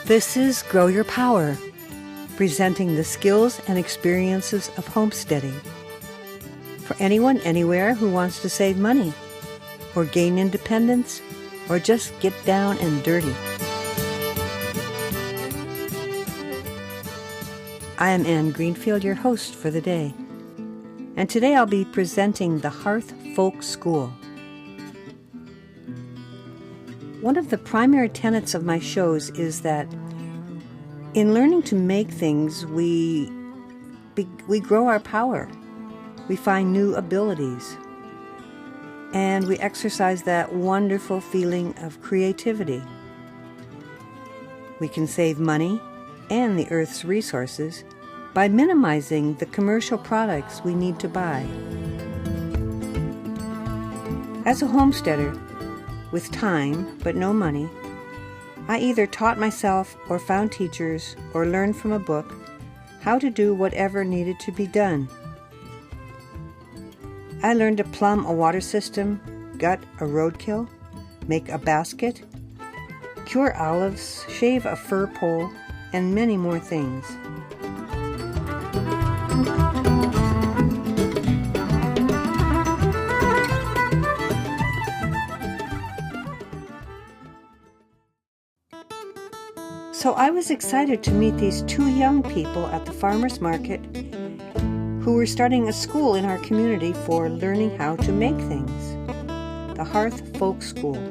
This is Grow Your Power, presenting the skills and experiences of homesteading for anyone, anywhere who wants to save money or gain independence or just get down and dirty. I am Anne Greenfield, your host for the day, and today I'll be presenting the Hearth Folk School. One of the primary tenets of my shows is that in learning to make things, we grow our power, we find new abilities, and we exercise that wonderful feeling of creativity. We can save money and the earth's resources by minimizing the commercial products we need to buy. As a homesteader, with time but no money, I either taught myself or found teachers or learned from a book how to do whatever needed to be done. I learned to plumb a water system, gut a roadkill, make a basket, cure olives, shave a fir pole, and many more things. So I was excited to meet these two young people at the farmer's market who were starting a school in our community for learning how to make things, the Hearth Folk School.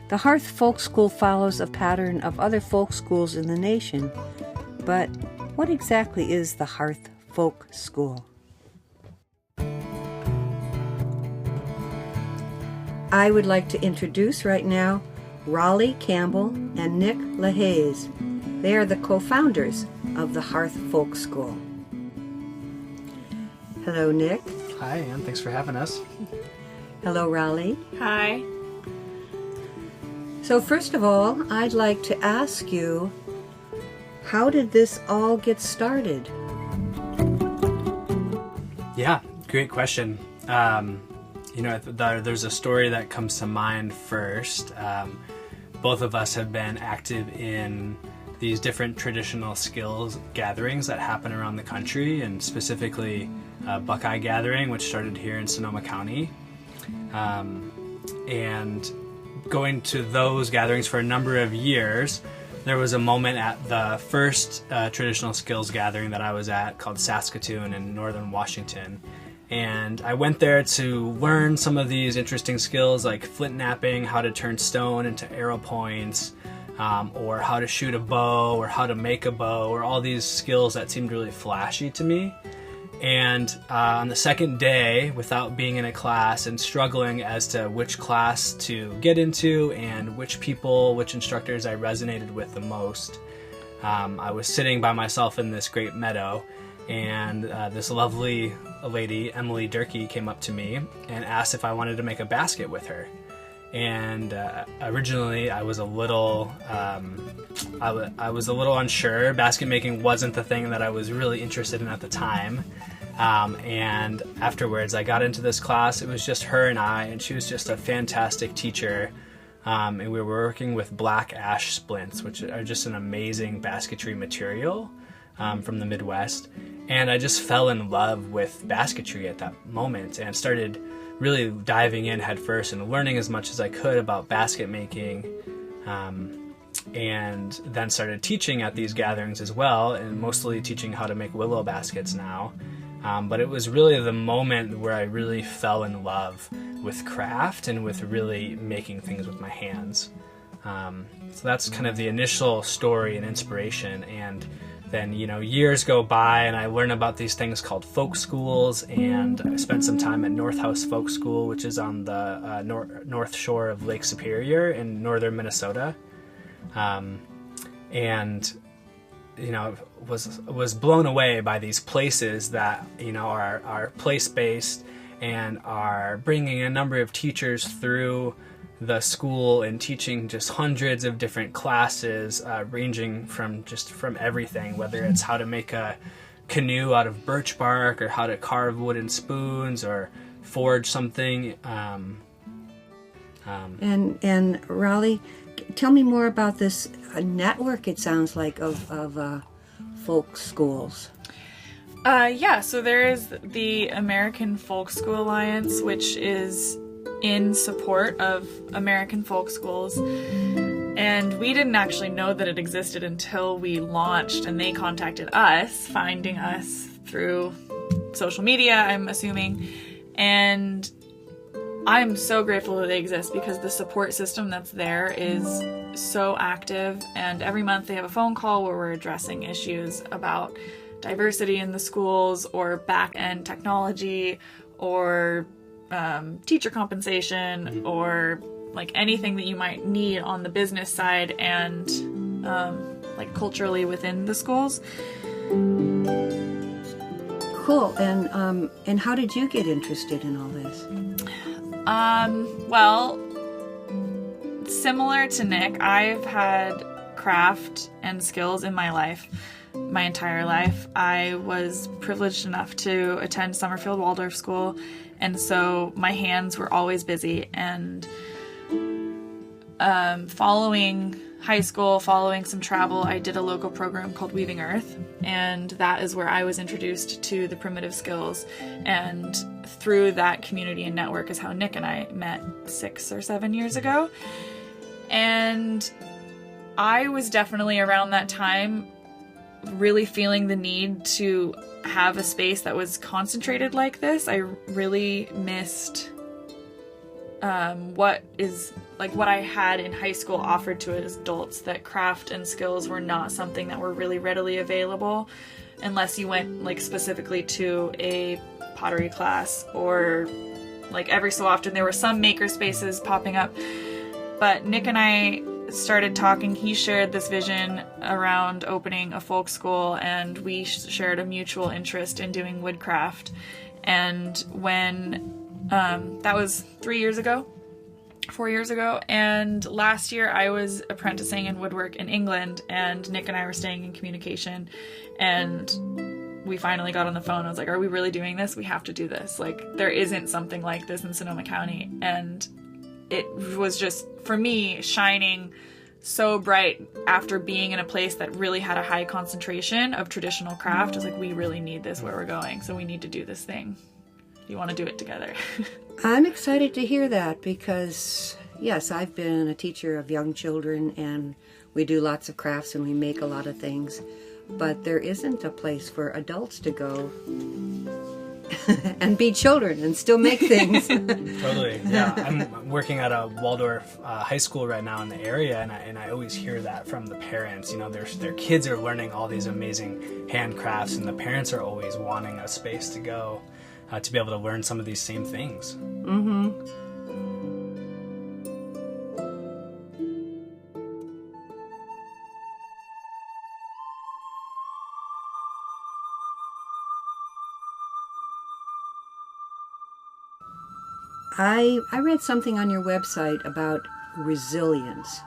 The Hearth Folk School follows a pattern of other folk schools in the nation, but what exactly is the Hearth Folk School? I would like to introduce right now Raleigh Campbell and Nick LaHaze. They are the co-founders of the Hearth Folk School. Hello, Nick. Hi, Anne. Thanks for having us. Hello, Raleigh. Hi. So first of all, I'd like to ask you, how did this all get started? Yeah, great question. There's a story that comes to mind first. Both of us have been active in these different traditional skills gatherings that happen around the country, and specifically Buckeye Gathering, which started here in Sonoma County. And going to those gatherings for a number of years, there was a moment at the first traditional skills gathering that I was at called Saskatoon in northern Washington. And I went there to learn some of these interesting skills like flint knapping, how to turn stone into arrow points, or how to shoot a bow, or how to make a bow, or all these skills that seemed really flashy to me. And on the second day, without being in a class and struggling as to which class to get into and which instructors I resonated with the most, I was sitting by myself in this great meadow, and this lovely lady, Emily Durkee, came up to me and asked if I wanted to make a basket with her. And originally I was a little unsure. Basket making wasn't the thing that I was really interested in at the time. And afterwards I got into this class. It was just her and I, and she was just a fantastic teacher. And we were working with black ash splints, which are just an amazing basketry material from the Midwest. And I just fell in love with basketry at that moment and started really diving in head first and learning as much as I could about basket making, and then started teaching at these gatherings as well, and mostly teaching how to make willow baskets now. But it was really the moment where I really fell in love with craft and with really making things with my hands. So that's kind of the initial story and inspiration. And then, years go by and I learn about these things called folk schools, and I spent some time at North House Folk School, which is on the north shore of Lake Superior in northern Minnesota. Was blown away by these places that, are place-based and are bringing a number of teachers through the school and teaching just hundreds of different classes, ranging from everything, whether it's how to make a canoe out of birch bark, or how to carve wooden spoons, or forge something And Raleigh, tell me more about this network, it sounds like, of folk schools. So there is the American Folk School Alliance, which is in support of American folk schools. And we didn't actually know that it existed until we launched, and they contacted us, finding us through social media, I'm assuming. And I'm so grateful that they exist, because the support system that's there is so active, and every month they have a phone call where we're addressing issues about diversity in the schools, or back-end technology, or teacher compensation, or like anything that you might need on the business side and like culturally within the schools. Cool. And how did you get interested in all this? Well, similar to Nick, I've had craft and skills in my life, my entire life. I was privileged enough to attend Summerfield Waldorf School, and so my hands were always busy. And following high school, following some travel, I did a local program called Weaving Hearth, and that is where I was introduced to the primitive skills. And through that community and network is how Nick and I met 6 or 7 years ago. And I was definitely around that time really feeling the need to have a space that was concentrated like this. I really missed what I had in high school offered to adults, that craft and skills were not something that were really readily available unless you went like specifically to a pottery class, or like every so often there were some maker spaces popping up. But Nick and I started talking. He shared this vision around opening a folk school, and we shared a mutual interest in doing woodcraft. And when that was 4 years ago, and last year I was apprenticing in woodwork in England, and Nick and I were staying in communication, and we finally got on the phone. I was like, are we really doing this? We have to do this. Like, there isn't something like this in Sonoma County. And it was just, for me, shining so bright after being in a place that really had a high concentration of traditional craft. I was like, we really need this where we're going, so we need to do this thing. You want to do it together. I'm excited to hear that, because, yes, I've been a teacher of young children, and we do lots of crafts and we make a lot of things, but there isn't a place for adults to go and be children and still make things. Totally, yeah. I'm working at a Waldorf high school right now in the area, and I always hear that from the parents. You know, their kids are learning all these amazing handcrafts, and the parents are always wanting a space to go to be able to learn some of these same things. Mm-hmm. I read something on your website about resilience,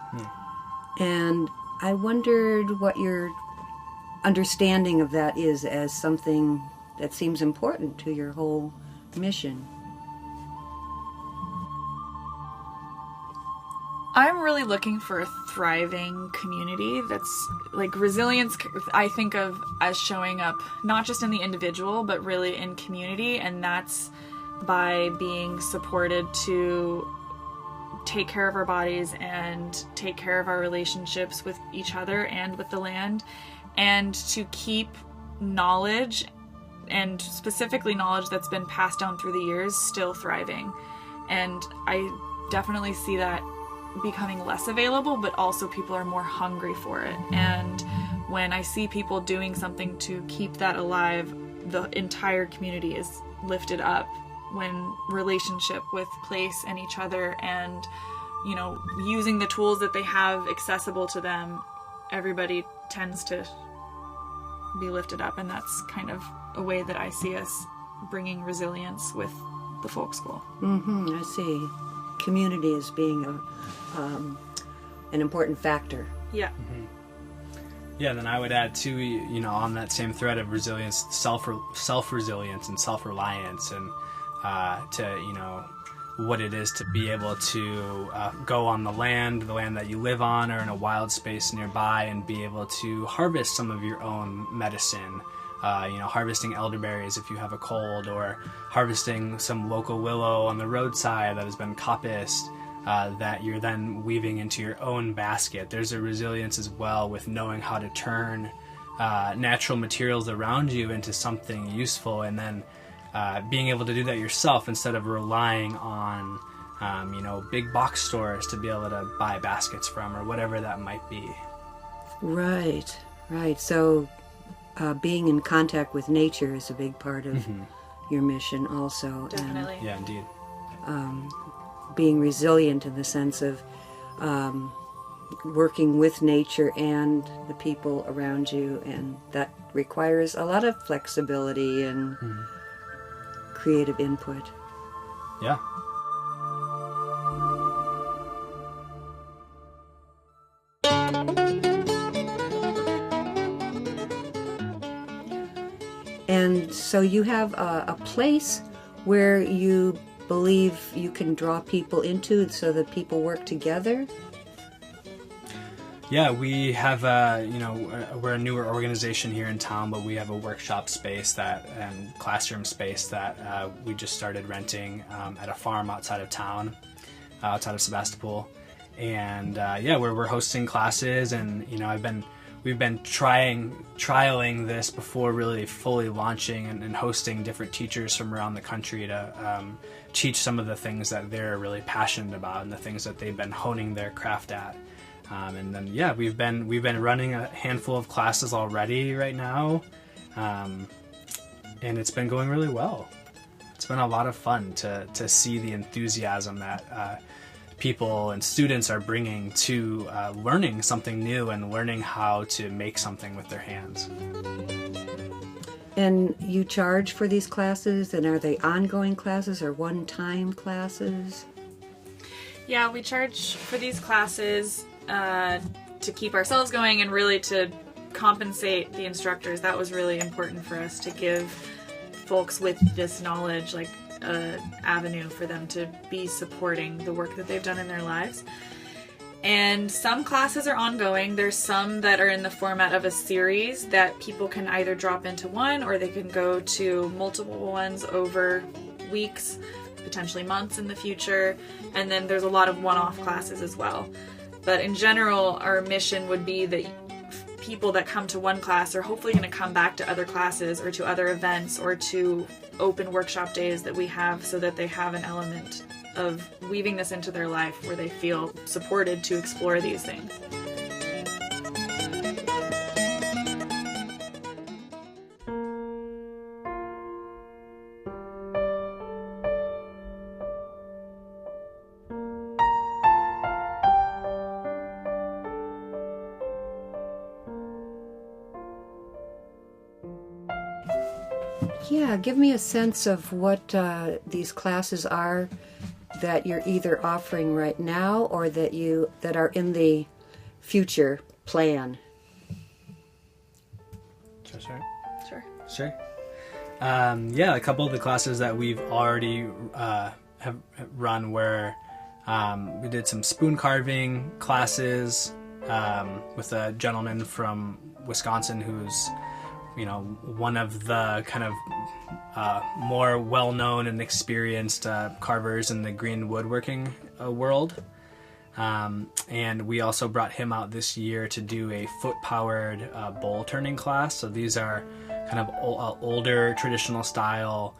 and I wondered what your understanding of that is as something that seems important to your whole mission. I'm really looking for a thriving community that's like resilience. I think of as showing up not just in the individual, but really in community, and that's by being supported to take care of our bodies and take care of our relationships with each other and with the land, and to keep knowledge, and specifically knowledge that's been passed down through the years, still thriving. And I definitely see that becoming less available, but also people are more hungry for it. And when I see people doing something to keep that alive, the entire community is lifted up. When relationship with place and each other, and, you know, using the tools that they have accessible to them, everybody tends to be lifted up. And that's kind of a way that I see us bringing resilience with the folk school. Mm-hmm, I see. Community as being an important factor. Yeah. Mm-hmm. Yeah, and then I would add too, you know, on that same thread of resilience, self-resilience and self-reliance, and to, you know, what it is to be able to go on the land that you live on, or in a wild space nearby, and be able to harvest some of your own medicine. Harvesting elderberries if you have a cold, or harvesting some local willow on the roadside that has been coppiced, that you're then weaving into your own basket. There's a resilience as well with knowing how to turn natural materials around you into something useful, and then being able to do that yourself instead of relying on big box stores to be able to buy baskets from, or whatever that might be. Right. So being in contact with nature is a big part of your mission also. Definitely. Yeah, indeed. Being resilient in the sense of working with nature and the people around you, and that requires a lot of flexibility and creative input. Yeah. And so you have a place where you believe you can draw people into so that people work together? Yeah, we have we're a newer organization here in town, but we have a workshop space and classroom space that we just started renting at a farm outside of town, outside of Sebastopol. And where we're hosting classes, and we've been trialing this before really fully launching, and hosting different teachers from around the country to teach some of the things that they're really passionate about and the things that they've been honing their craft at. And then we've been running a handful of classes already right now, and it's been going really well. It's been a lot of fun to see the enthusiasm that people and students are bringing to learning something new and learning how to make something with their hands. And you charge for these classes, and are they ongoing classes or one-time classes? Yeah, we charge for these classes to keep ourselves going, and really to compensate the instructors. That was really important for us, to give folks with this knowledge like an avenue for them to be supporting the work that they've done in their lives. And some classes are ongoing. There's some that are in the format of a series that people can either drop into one, or they can go to multiple ones over weeks, potentially months in the future. And then there's a lot of one-off classes as well. But in general, our mission would be that people that come to one class are hopefully going to come back to other classes, or to other events, or to open workshop days that we have, so that they have an element of weaving this into their life where they feel supported to explore these things. Yeah, give me a sense of what these classes are that you're either offering right now, or that are in the future plan. Sure. A couple of the classes that we've already have run were we did some spoon carving classes with a gentleman from Wisconsin who's one of the kind of more well-known and experienced carvers in the green woodworking world. And we also brought him out this year to do a foot-powered bowl turning class. So these are kind of older traditional style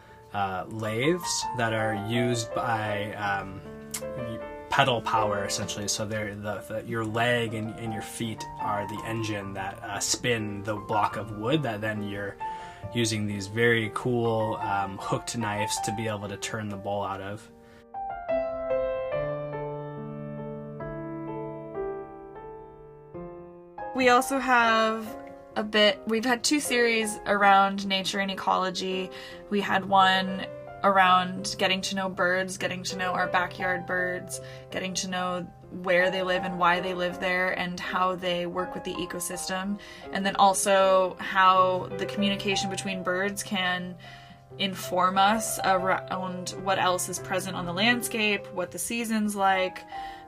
lathes that are used by pedal power, essentially. So they're your leg and your feet are the engine that spin the block of wood that then you're using these very cool hooked knives to be able to turn the bowl out of. We also have we've had two series around nature and ecology. We had one around getting to know birds, getting to know our backyard birds, getting to know where they live and why they live there, and how they work with the ecosystem. And then also how the communication between birds can inform us around what else is present on the landscape, what the season's like,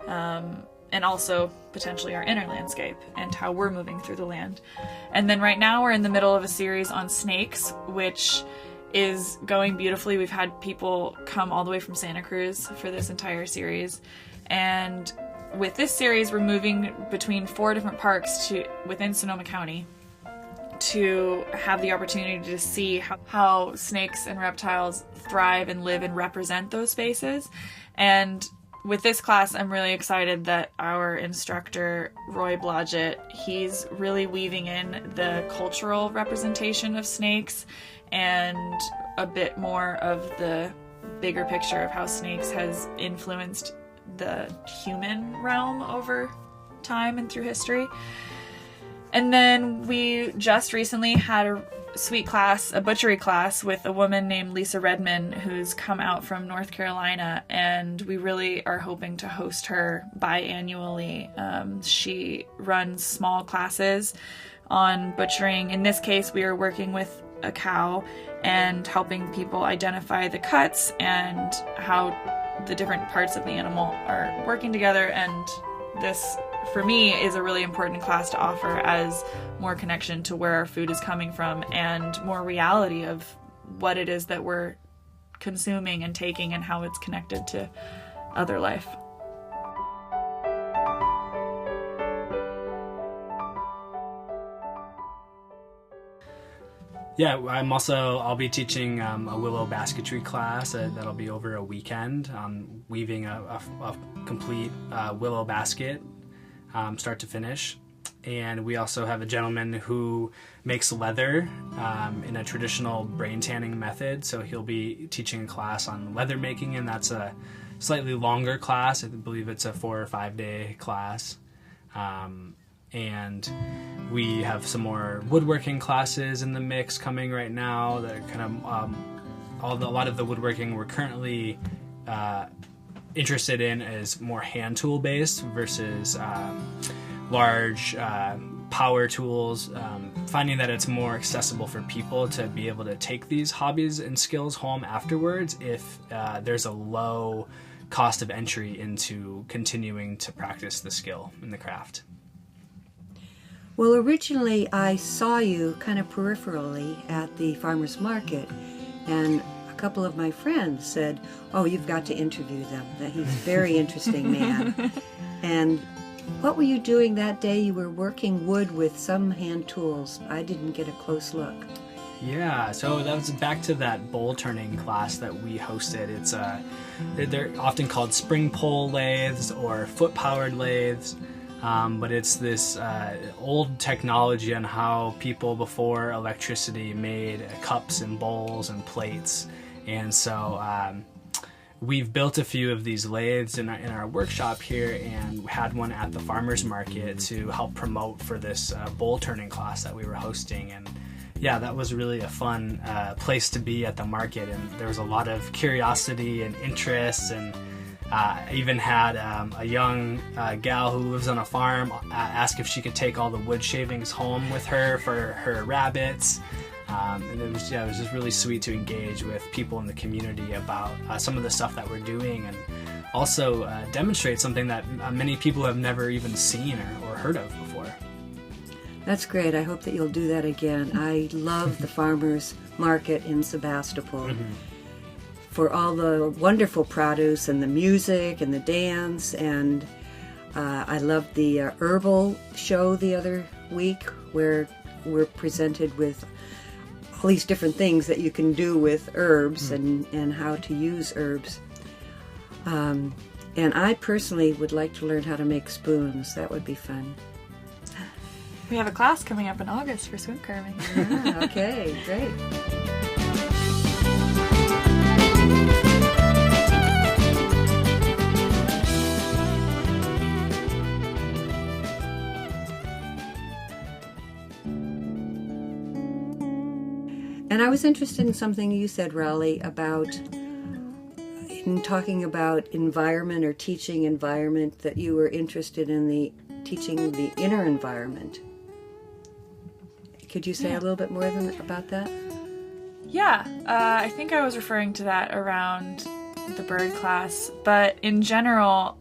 and also potentially our inner landscape and how we're moving through the land. And then right now we're in the middle of a series on snakes, which is going beautifully. We've had people come all the way from Santa Cruz for this entire series. And with this series, we're moving between 4 different parks within Sonoma County to have the opportunity to see how snakes and reptiles thrive and live and represent those spaces. And with this class, I'm really excited that our instructor, Roy Blodgett, he's really weaving in the cultural representation of snakes and a bit more of the bigger picture of how snakes has influenced the human realm over time and through history. And then we just recently had a sweet class, a butchery class, with a woman named Lisa Redman, who's come out from North Carolina, and we really are hoping to host her biannually. She runs small classes on butchering. In this case, we are working with a cow and helping people identify the cuts and how the different parts of the animal are working together. And this, for me, is a really important class to offer as more connection to where our food is coming from and more reality of what it is that we're consuming and taking and how it's connected to other life. Yeah, I'll be teaching a willow basketry class that'll be over a weekend, weaving a complete willow basket, start to finish. And we also have a gentleman who makes leather in a traditional brain tanning method, so he'll be teaching a class on leather making, and that's a slightly longer class. I believe it's a 4 or 5 day class. And we have some more woodworking classes in the mix coming right now that are kind of a lot of the woodworking we're currently interested in is more hand tool based versus large power tools, finding that it's more accessible for people to be able to take these hobbies and skills home afterwards if there's a low cost of entry into continuing to practice the skill in the craft. Well, originally I saw you kind of peripherally at the farmer's market, and a couple of my friends said, "Oh, you've got to interview them. That he's a very interesting man." And what were you doing that day? You were working wood with some hand tools. I didn't get a close look. Yeah, so that was back to that bowl turning class that we hosted. It's they're often called spring pole lathes or foot powered lathes. But it's this old technology on how people before electricity made cups and bowls and plates. And so we've built a few of these lathes in our workshop here, and had one at the farmer's market to help promote for this bowl turning class that we were hosting. And yeah, that was really a fun place to be at the market, and there was a lot of curiosity and interest. And I even had a young gal who lives on a farm ask if she could take all the wood shavings home with her for her rabbits. And it was just really sweet to engage with people in the community about some of the stuff that we're doing, and also demonstrate something that many people have never even seen or heard of before. That's great. I hope that you'll do that again. I love the farmers market in Sebastopol. Mm-hmm. For all the wonderful produce and the music and the dance. And I loved the herbal show the other week, where we're presented with all these different things that you can do with herbs and how to use herbs. And I personally would like to learn how to make spoons. That would be fun. We have a class coming up in August for spoon carving. Yeah, okay, great. And I was interested in something you said, Raleigh, about in talking about environment or teaching environment, that you were interested in the teaching the inner environment. Could you say a little bit more about that? Yeah, I think I was referring to that around the bird class, but in general,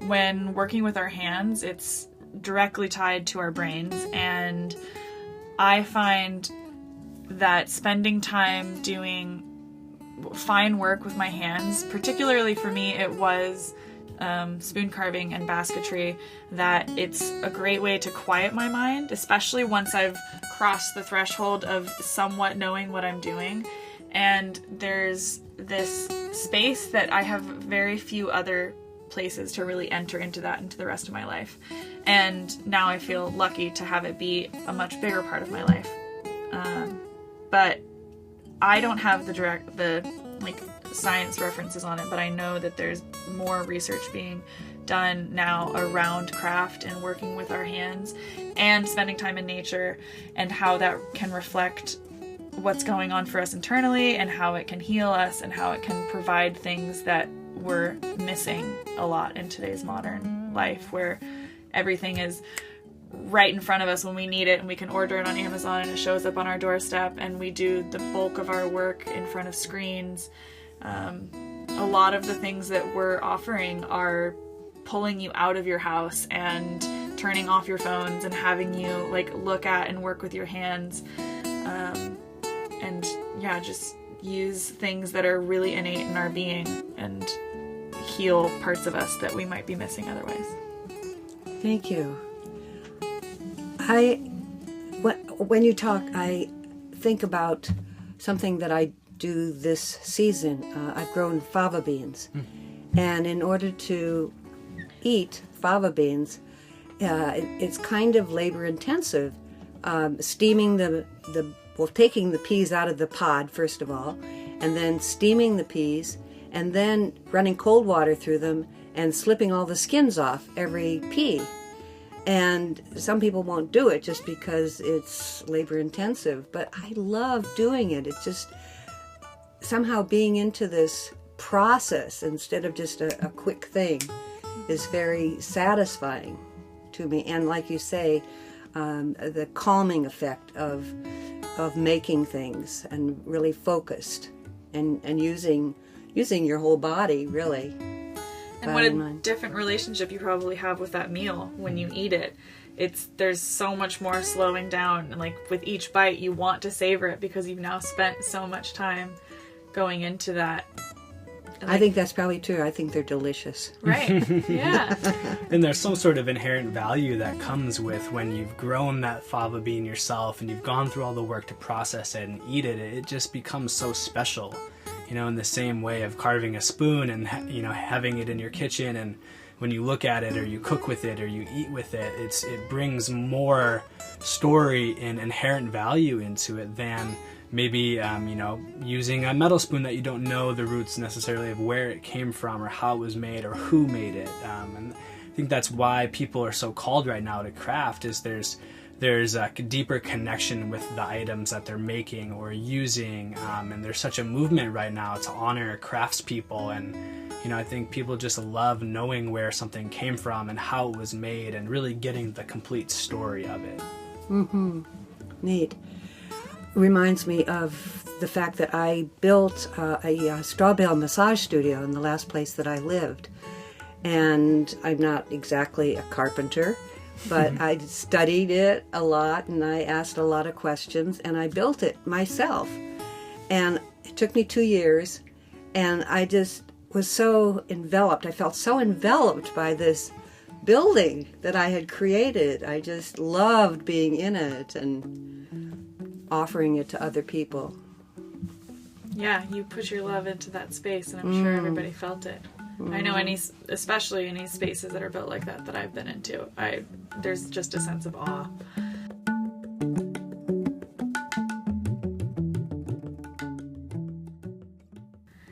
when working with our hands, it's directly tied to our brains, and I find that spending time doing fine work with my hands, particularly for me, it was spoon carving and basketry, that it's a great way to quiet my mind, especially once I've crossed the threshold of somewhat knowing what I'm doing. And there's this space that I have very few other places to really enter into the rest of my life. And now I feel lucky to have it be a much bigger part of my life. But I don't have the science references on it, but I know that there's more research being done now around craft and working with our hands and spending time in nature, and how that can reflect what's going on for us internally, and how it can heal us, and how it can provide things that we're missing a lot in today's modern life, where everything is right in front of us when we need it, and we can order it on Amazon and it shows up on our doorstep, and we do the bulk of our work in front of screens. A lot of the things that we're offering are pulling you out of your house and turning off your phones and having you look at and work with your hands, and just use things that are really innate in our being and heal parts of us that we might be missing otherwise. Thank you. When you talk, I think about something that I do this season. I've grown fava beans, and in order to eat fava beans, it's kind of labor intensive. Steaming taking the peas out of the pod first of all, and then steaming the peas, and then running cold water through them and slipping all the skins off every pea. And some people won't do it just because it's labor intensive, but I love doing it. It's just somehow being into this process instead of just a quick thing is very satisfying to me. And like you say, the calming effect of making things and really focused and using your whole body, really. And what a different relationship you probably have with that meal when you eat it. There's so much more slowing down, and with each bite you want to savor it because you've now spent so much time going into that. I think that's probably true. I think they're delicious. Right. Yeah. And there's some sort of inherent value that comes with when you've grown that fava bean yourself and you've gone through all the work to process it and eat it. It just becomes so special. In the same way of carving a spoon and, having it in your kitchen, and when you look at it or you cook with it or you eat with it, it brings more story and inherent value into it than maybe, using a metal spoon that you don't know the roots necessarily of where it came from or how it was made or who made it. And I think that's why people are so called right now to craft, is there's a deeper connection with the items that they're making or using, and there's such a movement right now to honor craftspeople, and I think people just love knowing where something came from and how it was made and really getting the complete story of it. Neat. Reminds me of the fact that I built a straw bale massage studio in the last place that I lived, and I'm not exactly a carpenter, but I studied it a lot, and I asked a lot of questions, and I built it myself. And it took me 2 years, and I just was so enveloped. I felt so enveloped by this building that I had created. I just loved being in it and offering it to other people. Yeah, you put your love into that space, and I'm sure everybody felt it. I know especially any spaces that are built like that I've been into, there's just a sense of awe.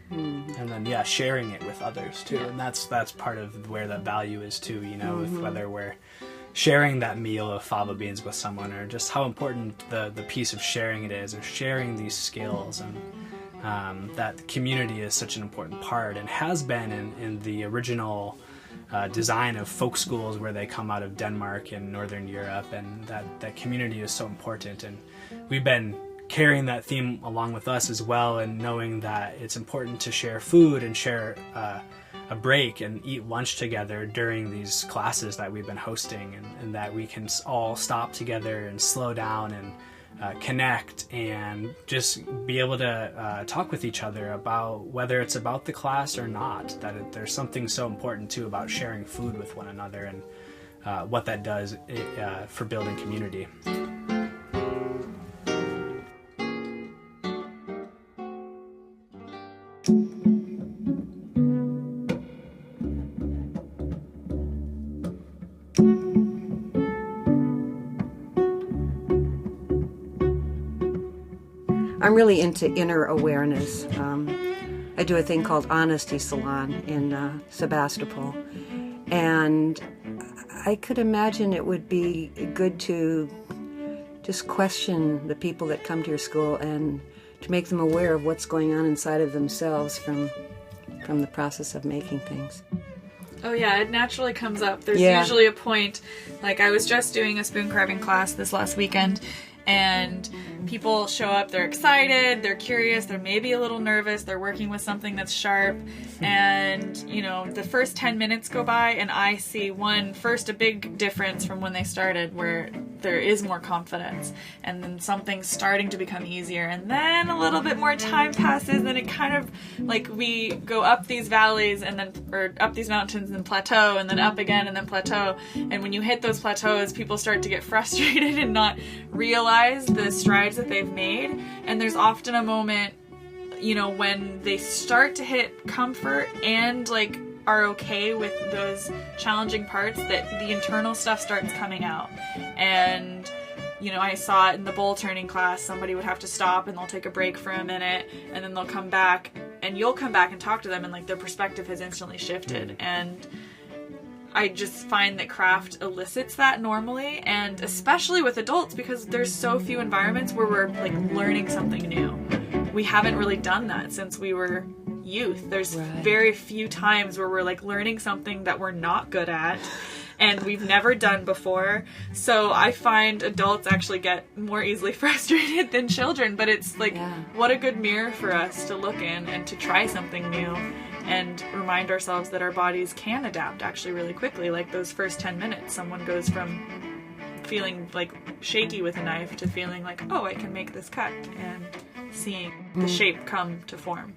And then sharing it with others too, and that's part of where the value is too. With whether we're sharing that meal of fava beans with someone, or just how important the piece of sharing it is, or sharing these skills, and that community is such an important part, and has been in the original design of folk schools where they come out of Denmark and Northern Europe, and that community is so important. And we've been carrying that theme along with us as well, and knowing that it's important to share food and share a break and eat lunch together during these classes that we've been hosting, and that we can all stop together and slow down and connect and just be able to talk with each other about whether it's about the class or not, that there's something so important too about sharing food with one another, and what that does for building community. I'm really into inner awareness. I do a thing called Honesty Salon in Sebastopol, and I could imagine it would be good to just question the people that come to your school and to make them aware of what's going on inside of themselves from the process of making things. Oh yeah, it naturally comes up. There's usually a point, like I was just doing a spoon carving class this last weekend, and people show up, they're excited, they're curious, they're maybe a little nervous, they're working with something that's sharp, and the first 10 minutes go by and I see a big difference from when they started, where there is more confidence, and then something's starting to become easier, and then a little bit more time passes, and it kind of like we go up these valleys or up these mountains and plateau, and then up again and then plateau, and when you hit those plateaus, people start to get frustrated and not realize the strides that they've made. And there's often a moment, when they start to hit comfort and like are okay with those challenging parts, that the internal stuff starts coming out. And I saw it in the bowl turning class. Somebody would have to stop and they'll take a break for a minute, and then they'll come back, and you'll come back and talk to them, and like their perspective has instantly shifted. And I just find that craft elicits that normally, and especially with adults, because there's so few environments where we're like learning something new. We haven't really done that since we were youth. There's very few times where we're like learning something that we're not good at and we've never done before. So I find adults actually get more easily frustrated than children, but it's like, what a good mirror for us to look in and to try something new and remind ourselves that our bodies can adapt actually really quickly. Like those first 10 minutes, someone goes from feeling like shaky with a knife to feeling like, oh, I can make this cut, and seeing the shape come to form.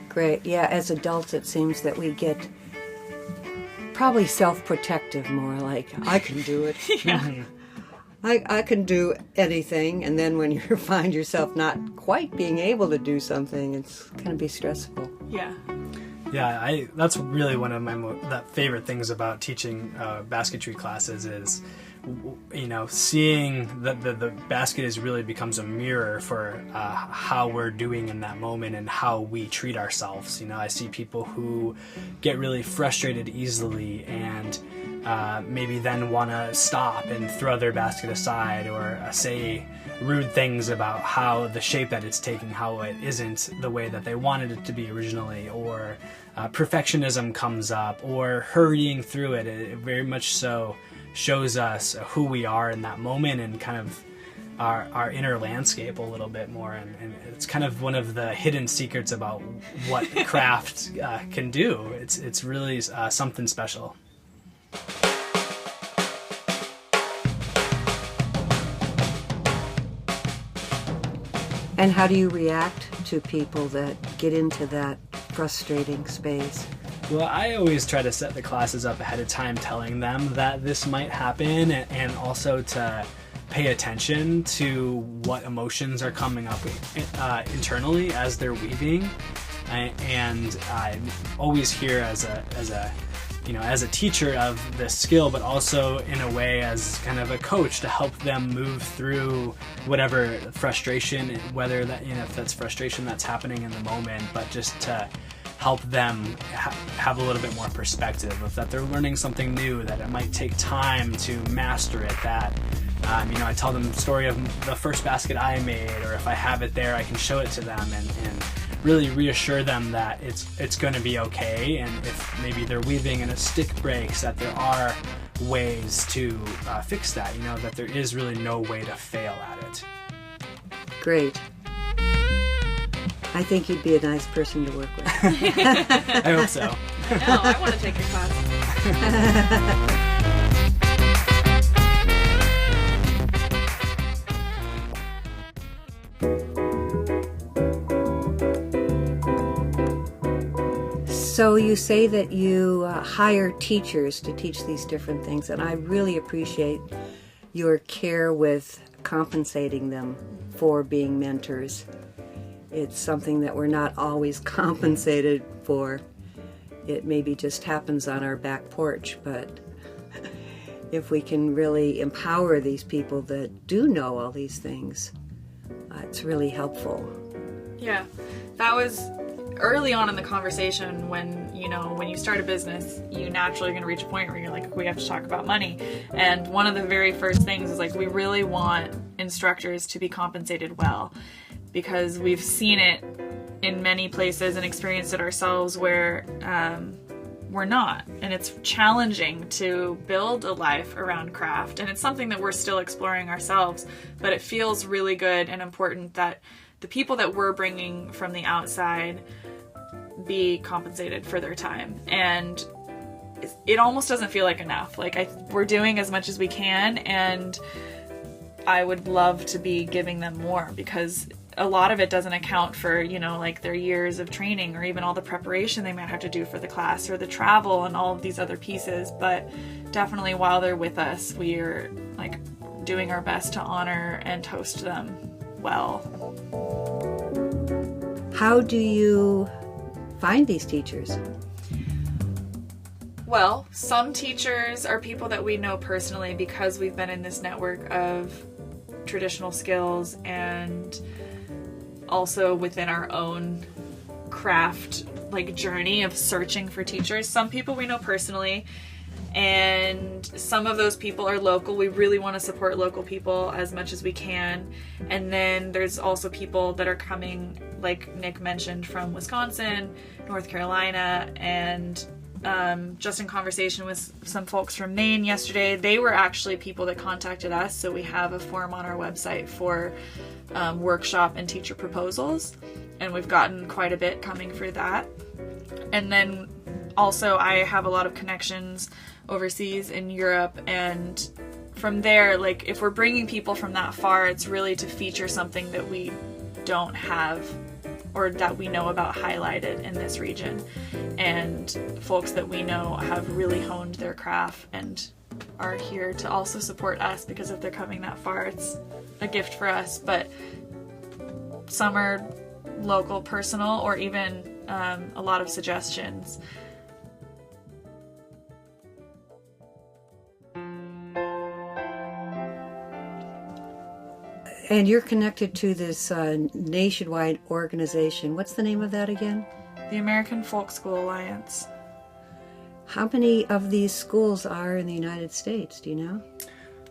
Great. Yeah, as adults it seems that we get probably self-protective more, like, I can do it. I can do anything, and then when you find yourself not quite being able to do something, it's going to be stressful. Yeah, that's really one of my favorite things about teaching basketry classes is, seeing that the basket really becomes a mirror for how we're doing in that moment and how we treat ourselves. I see people who get really frustrated easily and maybe then want to stop and throw their basket aside, or say rude things about how the shape that it's taking, how it isn't the way that they wanted it to be originally, or perfectionism comes up, or hurrying through it. It very much so shows us who we are in that moment and kind of our inner landscape a little bit more, and it's kind of one of the hidden secrets about what craft can do. It's really something special. And how do you react to people that get into that frustrating space? Well, I always try to set the classes up ahead of time, telling them that this might happen, and also to pay attention to what emotions are coming up internally as they're weaving. And I'm always here as a teacher of this skill, but also in a way as kind of a coach to help them move through whatever frustration, whether that, if that's frustration that's happening in the moment, but just to help them have a little bit more perspective of that they're learning something new, that it might take time to master it, that I tell them the story of the first basket I made, or if I have it there, I can show it to them and really reassure them that it's going to be okay, and if maybe they're weaving and a stick breaks, that there are ways to fix that, that there is really no way to fail at it. Great. I think you'd be a nice person to work with. I hope so. No, I want to take your class. So you say that you hire teachers to teach these different things, and I really appreciate your care with compensating them for being mentors. It's something that we're not always compensated for. It maybe just happens on our back porch, but if we can really empower these people that do know all these things, it's really helpful. Yeah, that was early on in the conversation when you start a business, you naturally are going to reach a point where you're like, we have to talk about money. And one of the very first things is like, we really want instructors to be compensated well, because we've seen it in many places and experienced it ourselves where we're not. And it's challenging to build a life around craft. And it's something that we're still exploring ourselves, but it feels really good and important that the people that we're bringing from the outside be compensated for their time. And it almost doesn't feel like enough. Like we're doing as much as we can, and I would love to be giving them more, because a lot of it doesn't account for, like their years of training or even all the preparation they might have to do for the class or the travel and all of these other pieces. But definitely while they're with us, we are like doing our best to honor and host them well. How do you find these teachers? Well, some teachers are people that we know personally because we've been in this network of traditional skills, and also within our own craft journey of searching for teachers. Some people we know personally, and some of those people are local. We really want to support local people as much as we can. And then there's also people that are coming, like Nick mentioned, from Wisconsin, North Carolina, and just in conversation with some folks from Maine yesterday, they were actually people that contacted us. So we have a form on our website for workshop and teacher proposals, and we've gotten quite a bit coming for that. And then also I have a lot of connections overseas in Europe, and from there, if we're bringing people from that far, it's really to feature something that we don't have or that we know about highlighted in this region. And folks that we know have really honed their craft and are here to also support us, because if they're coming that far, it's a gift for us. But some are local, personal, or even a lot of suggestions. And you're connected to this nationwide organization. What's the name of that again? The American Folk School Alliance. How many of these schools are in the United States? Do you know?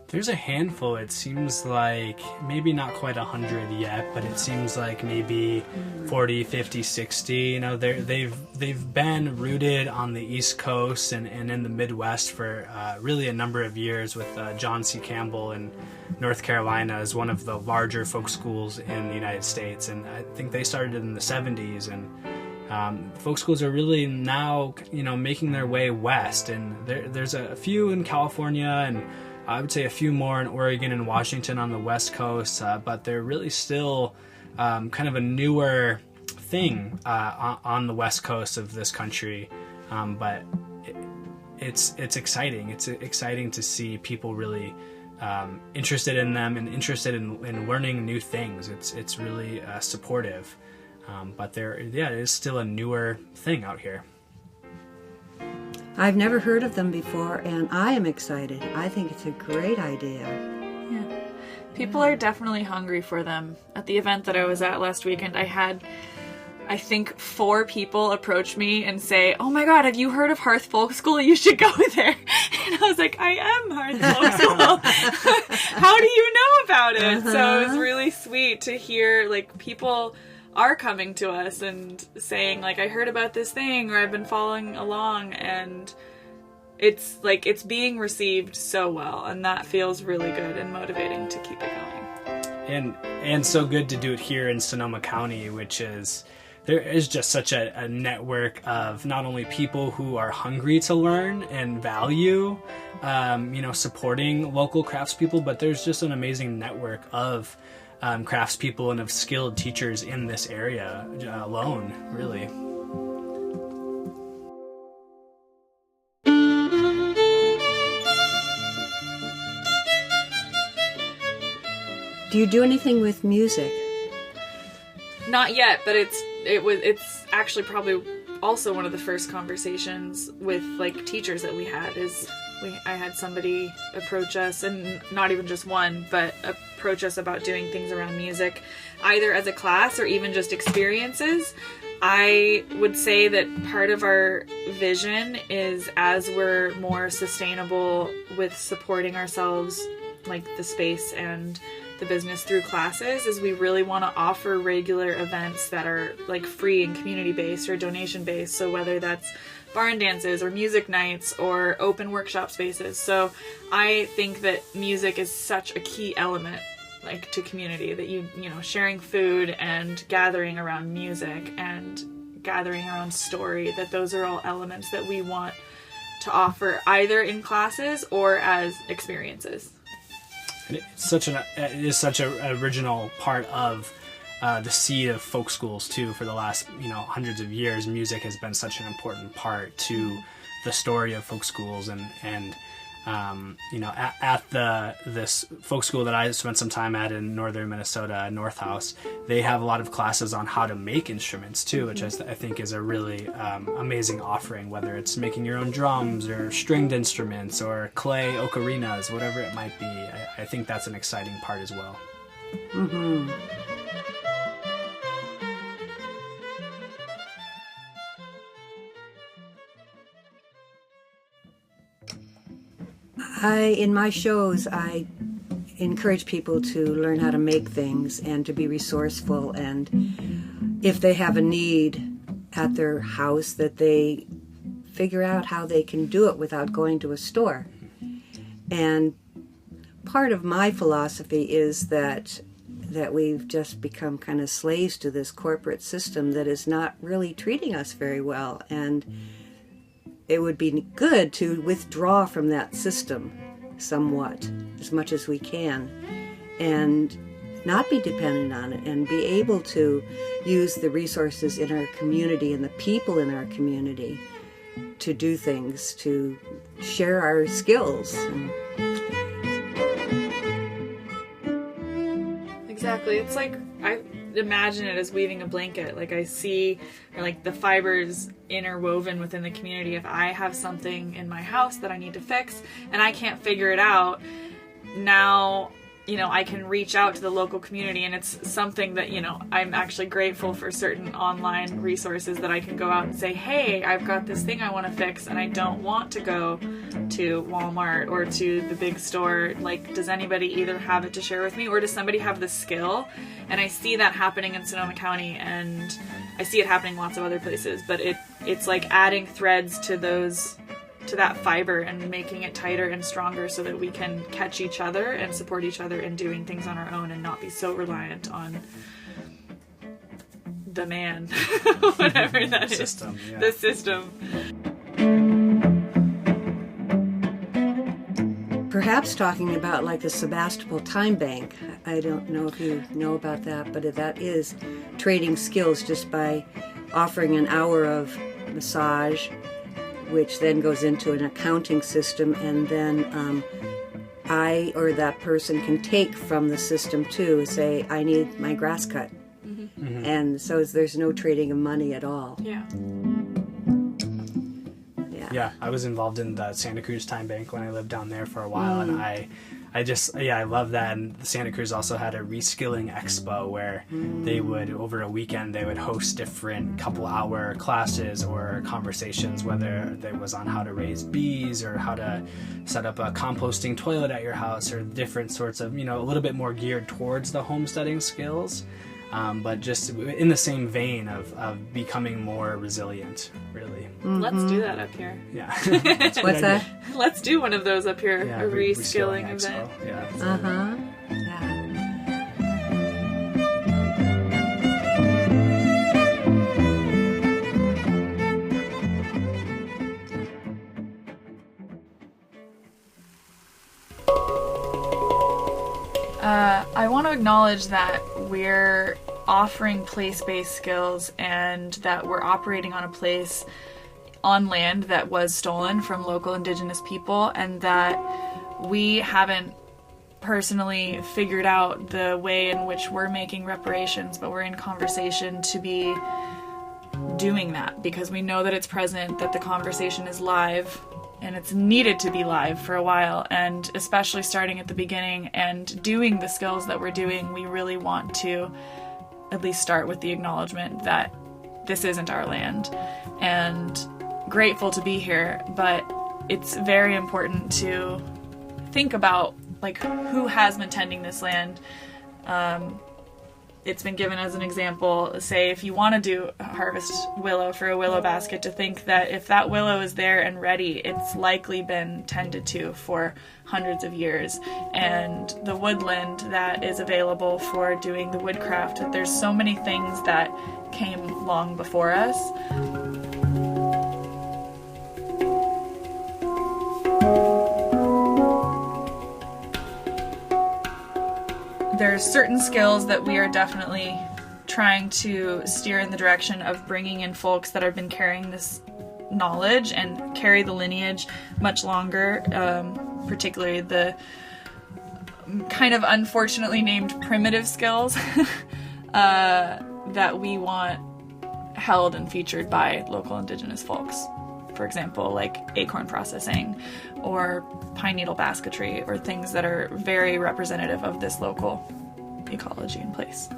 There's a handful. It seems like maybe not quite 100 yet, but it seems like maybe 40, 50, 60. They've been rooted on the East Coast and in the Midwest for really a number of years, with John C. Campbell in North Carolina as one of the larger folk schools in the United States. And I think they started in the 70s, and folk schools are really now, making their way west. And there's a few in California, and I would say a few more in Oregon and Washington on the West Coast, but they're really still kind of a newer thing on the West Coast of this country. But it's exciting. It's exciting to see people really interested in them and interested in learning new things. It's really supportive. But it is still a newer thing out here. I've never heard of them before, and I am excited. I think it's a great idea. Yeah. People are definitely hungry for them. At the event that I was at last weekend, I had, I think, 4 people approach me and say, "Oh my God, have you heard of Hearth Folk School? You should go there." And I was like, "I am Hearth Folk School. How do you know about it?" So it was really sweet to hear, people are coming to us and saying, I heard about this thing, or I've been following along, and it's being received so well, and that feels really good and motivating to keep it going. and so good to do it here in Sonoma County, which is, there is just such a network of not only people who are hungry to learn and value, supporting local craftspeople, but there's just an amazing network of craftspeople and of skilled teachers in this area alone, really. Do you do anything with music? Not yet, but it's actually probably also one of the first conversations with like teachers that we had I had somebody approach us, and not even just one, but approach us about doing things around music, either as a class or even just experiences. I would say that part of our vision is, as we're more sustainable with supporting ourselves, like the space and the business through classes, is we really want to offer regular events that are like free and community based or donation based. So whether that's barn dances or music nights or open workshop spaces. So I think that music is such a key element, like, to community, that you know, sharing food and gathering around music and gathering around story, that those are all elements that we want to offer either in classes or as experiences. It is such an original part of the seed of folk schools too. For the last hundreds of years, music has been such an important part to the story of folk schools, and at this folk school that I spent some time at in northern Minnesota, North House, they have a lot of classes on how to make instruments too, which I think is a really amazing offering, whether it's making your own drums or stringed instruments or clay ocarinas, whatever it might be. I think that's an exciting part as well. Mm-hmm. In my shows, I encourage people to learn how to make things and to be resourceful, and if they have a need at their house, that they figure out how they can do it without going to a store. And part of my philosophy is that we've just become kind of slaves to this corporate system that is not really treating us very well, and it would be good to withdraw from that system somewhat, as much as we can, and not be dependent on it, and be able to use the resources in our community and the people in our community to do things, to share our skills. Exactly. It's like, I imagine it as weaving a blanket. Like, I see, or like the fibers interwoven within the community. If I have something in my house that I need to fix and I can't figure it out, now, I can reach out to the local community, and it's something that, I'm actually grateful for certain online resources that I can go out and say, hey, I've got this thing I want to fix and I don't want to go to Walmart or to the big store. Like, does anybody either have it to share with me, or does somebody have the skill? And I see that happening in Sonoma County, and I see it happening lots of other places, but it's like adding threads to that fiber and making it tighter and stronger so that we can catch each other and support each other in doing things on our own and not be so reliant on the man, whatever that system, is. Yeah. The system. Perhaps talking about like the Sebastopol Time Bank. I don't know if you know about that, but that is trading skills just by offering an hour of massage, which then goes into an accounting system, and then I or that person can take from the system too, say, I need my grass cut. Mm-hmm. Mm-hmm. And so there's no trading of money at all. Yeah. Yeah, I was involved in the Santa Cruz Time Bank when I lived down there for a while, and I love that. And Santa Cruz also had a reskilling expo where they would, over a weekend, they would host different couple-hour classes or conversations, whether it was on how to raise bees or how to set up a composting toilet at your house, or different sorts of, a little bit more geared towards the homesteading skills, but just in the same vein of becoming more resilient, really. Mm-hmm. Let's do that up here. Yeah. What's that? Let's do one of those up here, Yeah, a reskilling event. expo. Yeah. Uh-huh. Yeah. I want to acknowledge that we're offering place-based skills and that we're operating on a place on land that was stolen from local indigenous people, and that we haven't personally figured out the way in which we're making reparations, but we're in conversation to be doing that because we know that it's present, that the conversation is live, and it's needed to be live for a while. And especially starting at the beginning and doing the skills that we're doing, we really want to at least start with the acknowledgement that this isn't our land, and grateful to be here, but it's very important to think about like who has been tending this land. It's been given as an example, say if you want to do a harvest willow for a willow basket, to think that if that willow is there and ready, it's likely been tended to for hundreds of years. And the woodland that is available for doing the woodcraft, that there's so many things that came long before us. There's certain skills that we are definitely trying to steer in the direction of bringing in folks that have been carrying this knowledge and carry the lineage much longer, particularly the kind of unfortunately named primitive skills that we want held and featured by local indigenous folks. For example, like acorn processing or pine needle basketry, or things that are very representative of this local ecology and place.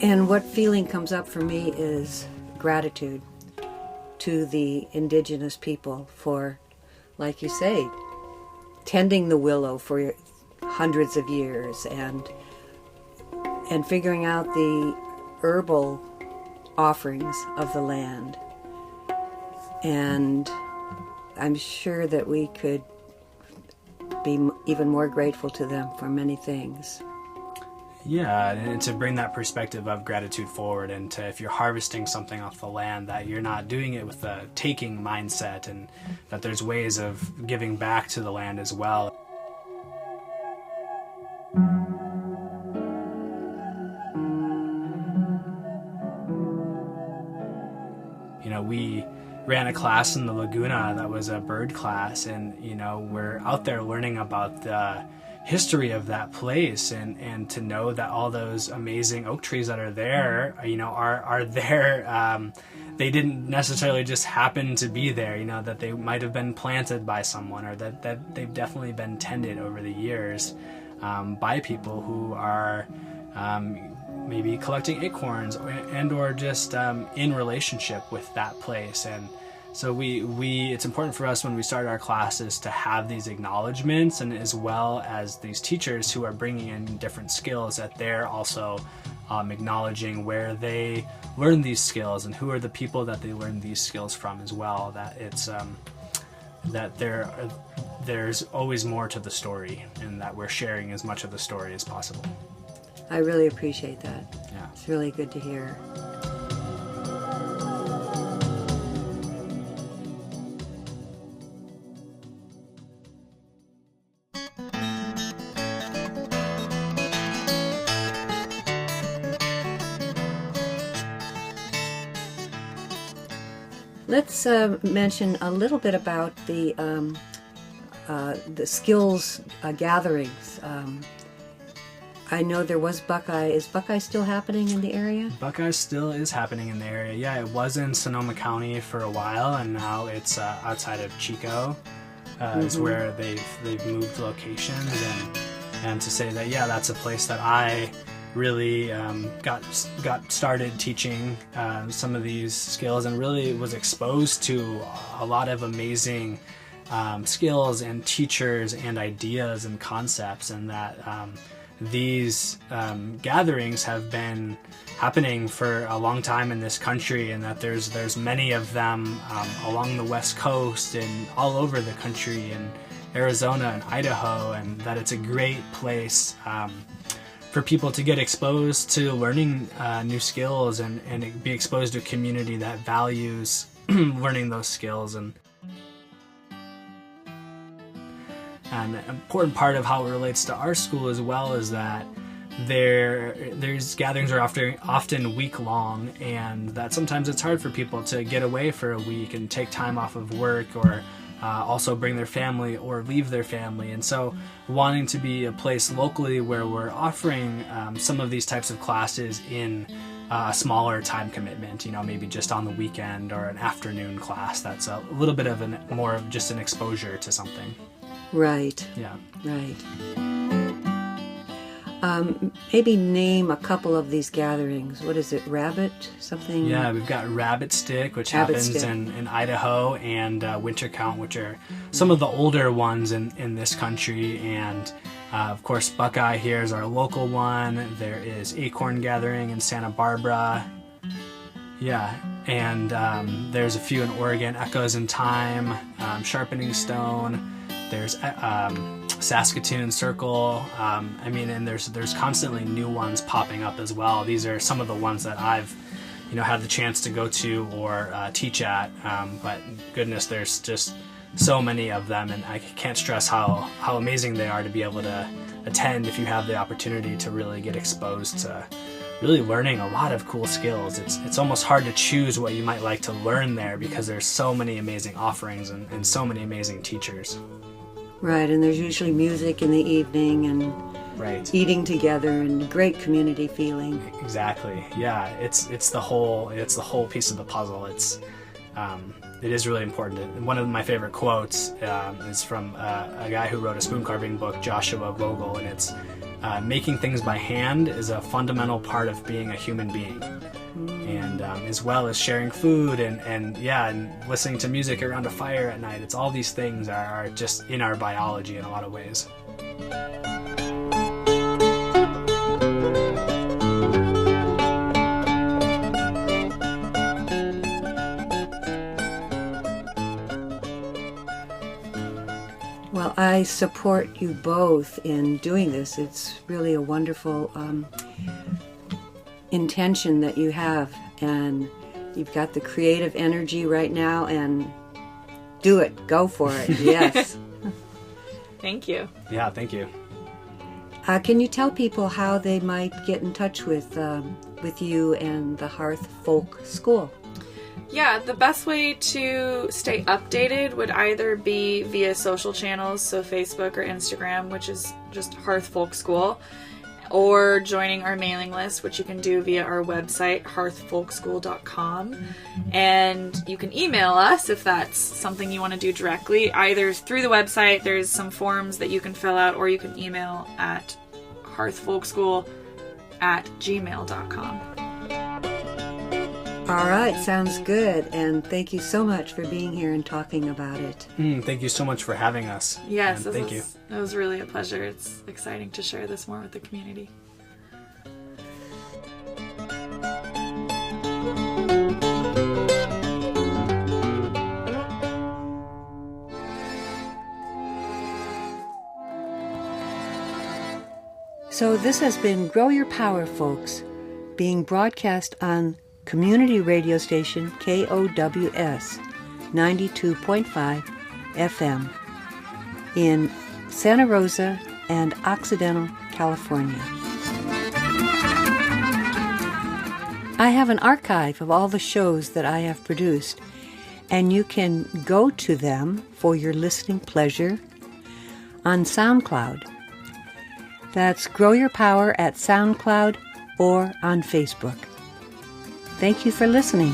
And what feeling comes up for me is gratitude to the indigenous people for, like you say, tending the willow for hundreds of years and figuring out the herbal offerings of the land. And I'm sure that we could be even more grateful to them for many things. Yeah, and to bring that perspective of gratitude forward, and to, if you're harvesting something off the land, that you're not doing it with a taking mindset, and that there's ways of giving back to the land as well. You know, we ran a class in the Laguna that was a bird class, and, you know, we're out there learning about the history of that place, and to know that all those amazing oak trees that are there, you know, are there. They didn't necessarily just happen to be there, you know, that they might have been planted by someone, or that they've definitely been tended over the years by people who are maybe collecting acorns or just in relationship with that place. And so it's important for us when we start our classes to have these acknowledgments, and as well as these teachers who are bringing in different skills, that they're also acknowledging where they learn these skills and who are the people that they learn these skills from as well. That it's that there's always more to the story, and that we're sharing as much of the story as possible. I really appreciate that. Yeah. It's really good to hear. Let's mention a little bit about the skills gatherings. I know there was Buckeye. Is Buckeye still happening in the area? Buckeye still is happening in the area. Yeah, it was in Sonoma County for a while, and now it's outside of Chico. Is where they've moved locations, and to say that, yeah, that's a place that I really got started teaching some of these skills, and really was exposed to a lot of amazing skills and teachers and ideas and concepts, and that these gatherings have been happening for a long time in this country, and that there's many of them along the West Coast and all over the country, in Arizona and Idaho, and that it's a great place for people to get exposed to learning new skills, and be exposed to a community that values learning those skills. And an important part of how it relates to our school as well is that there's gatherings are often week long, and that sometimes it's hard for people to get away for a week and take time off of work, or also bring their family or leave their family. And so wanting to be a place locally where we're offering some of these types of classes in a smaller time commitment, maybe just on the weekend or an afternoon class, that's a little bit of more of just an exposure to something. Right. Yeah. Right. Maybe name a couple of these gatherings. What is it, Rabbit something? Yeah, we've got Rabbit Stick, which happens in Idaho, and Winter Count, which are some of the older ones in this country. And of course, Buckeye here is our local one. There is Acorn Gathering in Santa Barbara. Yeah, and there's a few in Oregon, Echoes in Time, Sharpening Stone. There's Saskatoon Circle. And there's constantly new ones popping up as well. These are some of the ones that I've, had the chance to go to or teach at. But goodness, there's just so many of them, and I can't stress how amazing they are to be able to attend if you have the opportunity to really get exposed to really learning a lot of cool skills. It's almost hard to choose what you might like to learn there, because there's so many amazing offerings and so many amazing teachers. Right, and there's usually music in the evening and right. Eating together and great community feeling. Exactly. Yeah, it's the whole piece of the puzzle. It is really important. And one of my favorite quotes is from a guy who wrote a spoon carving book, Joshua Vogel, and it's making things by hand is a fundamental part of being a human being. And as well as sharing food and listening to music around a fire at night. It's all these things are just in our biology in a lot of ways. Well, I support you both in doing this. It's really a wonderful intention that you have, and you've got the creative energy right now, and do it. Go for it. Yes. Thank you. Yeah, thank you. Can you tell people how they might get in touch with you and the Hearth Folk School? Yeah, the best way to stay updated would either be via social channels, so Facebook or Instagram, which is just Hearth Folk School, or joining our mailing list, which you can do via our website, hearthfolkschool.com. And you can email us if that's something you want to do directly, either through the website. There's some forms that you can fill out, or you can email at hearthfolkschool@gmail.com. All right, sounds good. And thank you so much for being here and talking about it. Thank you so much for having us. Yes, thank you. It was really a pleasure. It's exciting to share this more with the community. So this has been Grow Your Power, folks, being broadcast on community radio station KOWS 92.5 FM in Santa Rosa and Occidental, California. I have an archive of all the shows that I have produced, and you can go to them for your listening pleasure on SoundCloud. That's Grow Your Power at SoundCloud or on Facebook. Thank you for listening.